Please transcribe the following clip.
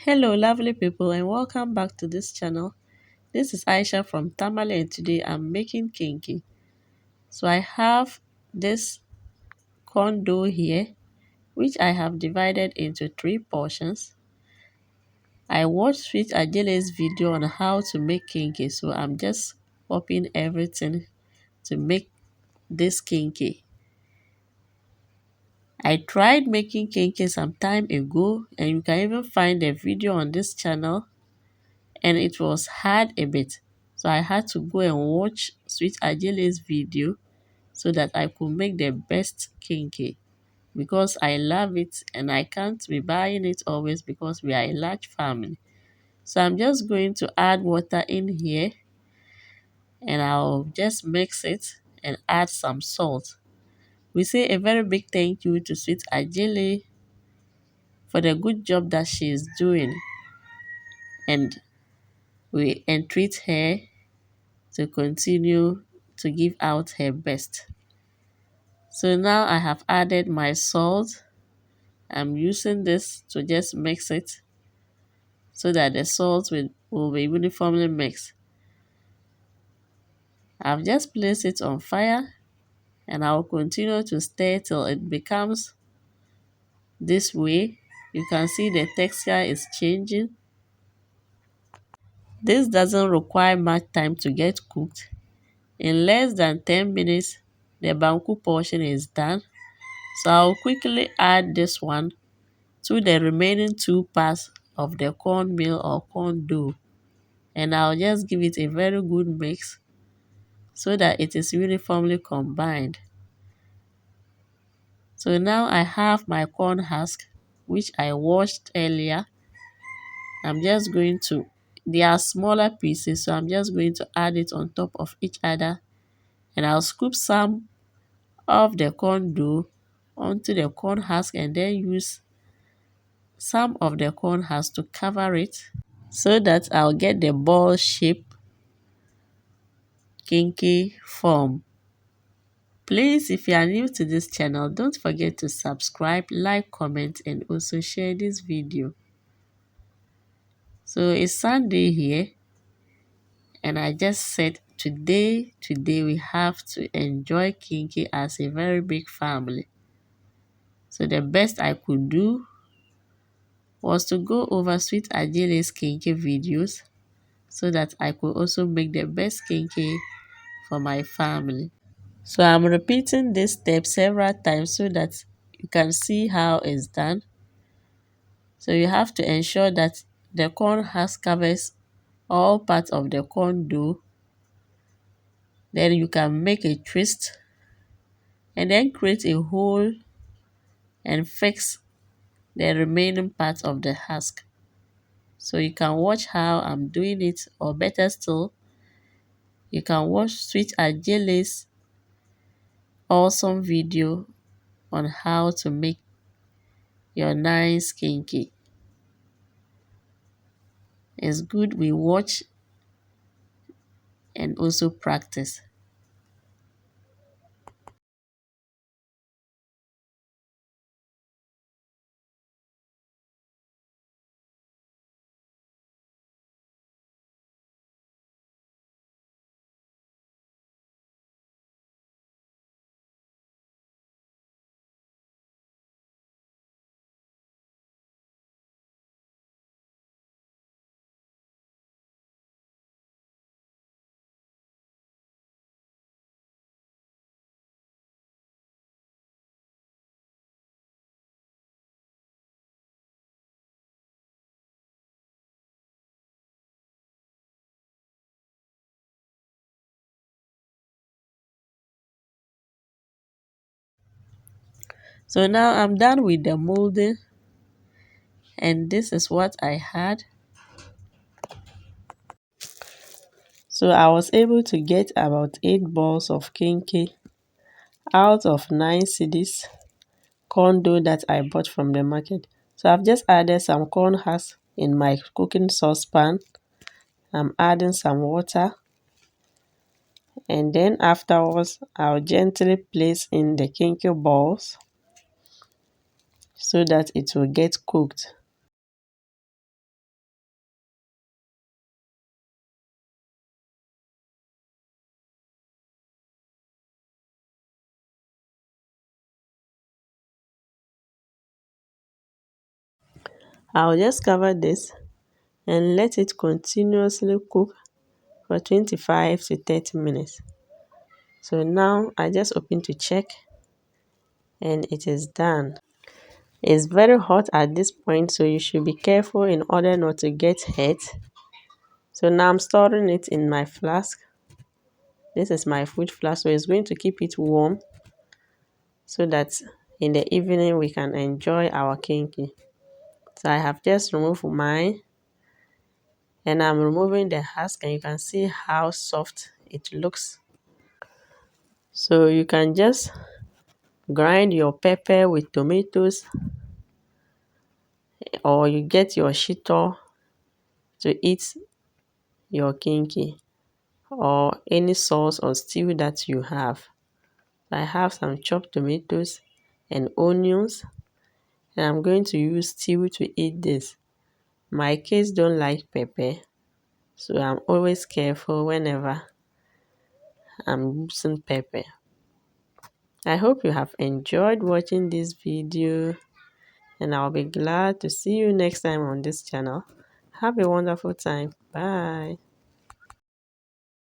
Hello lovely people and welcome back to this channel. This is Aisha from Tamale and today I'm making kenkey. So I have this corn dough here which I have divided into 3 portions. I watched Sweet Ajele's video on how to make kenkey, so I'm just copying everything to make this kenkey. I tried making kenkey some time ago and you can even find a video on this channel, and it was hard a bit. So I had to go and watch Sweet Ajele's video so that I could make the best kenkey, because I love it and I can't be buying it always because we are a large family. So I'm just going to add water in here and I'll just mix it and add some salt. We say a very big thank you to Sweet Ajele for the good job that she is doing, and we entreat her to continue to give out her best. So now I have added my salt. I'm using this to just mix it so that the salt will be uniformly mixed. I've just placed it on fire and I'll continue to stir till it becomes this way. You can see the texture is changing. This doesn't require much time to get cooked. In less than 10 minutes, the banku portion is done. So I'll quickly add this one to the remaining 2 parts of the cornmeal or corn dough, and I'll just give it a very good mix so that it is uniformly combined. So now I have my corn husk which I washed earlier. I'm just going to, they are smaller pieces, so I'm just going to add it on top of each other, and I'll scoop some of the corn dough onto the corn husk and then use some of the corn husk to cover it so that I'll get the ball shape kenkey form. Please, if you are new to this channel, don't forget to subscribe, like, comment, and also share this video. So it's Sunday here, and I just said today we have to enjoy kenkey as a very big family. So the best I could do was to go over Sweet Ajele's kenkey videos so that I could also make the best kenkey for my family. So I'm repeating this step several times so that you can see how it's done. So you have to ensure that the corn husk covers all parts of the corn dough. Then you can make a twist and then create a hole and fix the remaining parts of the husk. So you can watch how I'm doing it, or better still, you can watch Sweet Ajele's awesome video on how to make your nice kenkey. It's good we watch and also practice. So now I'm done with the molding, and this is what I had. So I was able to get about 8 balls of kenkey out of 9 cedis corn dough that I bought from the market. So I've just added some corn husk in my cooking saucepan. I'm adding some water, and then afterwards I'll gently place in the kenkey balls so that it will get cooked. I'll just cover this and let it continuously cook for 25 to 30 minutes. So now I just open to check and it is done. It's very hot at this point, so you should be careful in order not to get hurt. So now I'm storing it in my flask. This is my food flask, so it's going to keep it warm so that in the evening we can enjoy our kenkey. So I have just removed mine and I'm removing the husk, and you can see how soft it looks. So you can just grind your pepper with tomatoes, or you get your shito to eat your kenkey, or any sauce or stew that you have. I have some chopped tomatoes and onions, and I'm going to use stew to eat this. My kids don't like pepper, so I'm always careful whenever I'm using pepper. I hope you have enjoyed watching this video, and I'll be glad to see you next time on this channel. Have a wonderful time. Bye.